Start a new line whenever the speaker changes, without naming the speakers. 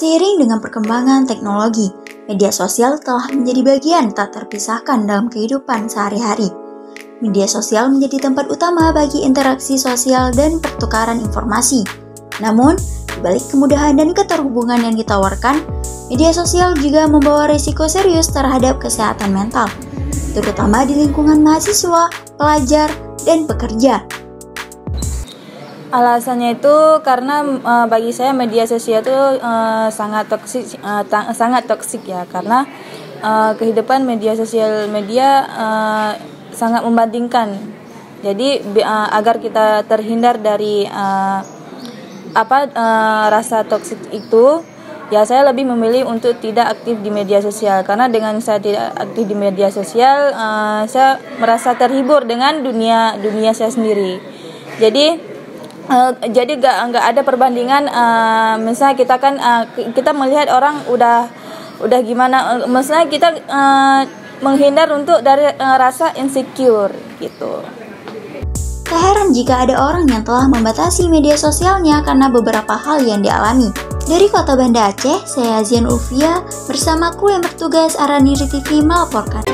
Seiring dengan perkembangan teknologi, media sosial telah menjadi bagian tak terpisahkan dalam kehidupan sehari-hari. Media sosial menjadi tempat utama bagi interaksi sosial dan pertukaran informasi. Namun, di balik kemudahan dan keterhubungan yang ditawarkan, media sosial juga membawa risiko serius terhadap kesehatan mental, terutama di lingkungan mahasiswa, pelajar, dan pekerja.
Alasannya itu karena bagi saya media sosial itu sangat toksik ya, karena kehidupan media sosial sangat membandingkan. Jadi agar kita terhindar dari rasa toksik itu, ya saya lebih memilih untuk tidak aktif di media sosial, karena dengan saya tidak aktif di media sosial, saya merasa terhibur dengan dunia saya sendiri. Jadi nggak ada perbandingan. Misalnya kita melihat orang udah gimana, misalnya kita menghindar untuk dari rasa insecure gitu.
Tak heran jika ada orang yang telah membatasi media sosialnya karena beberapa hal yang dialami. Dari kota Banda Aceh, saya Zian Ulfia bersama kru yang bertugas Araniri TV melaporkan.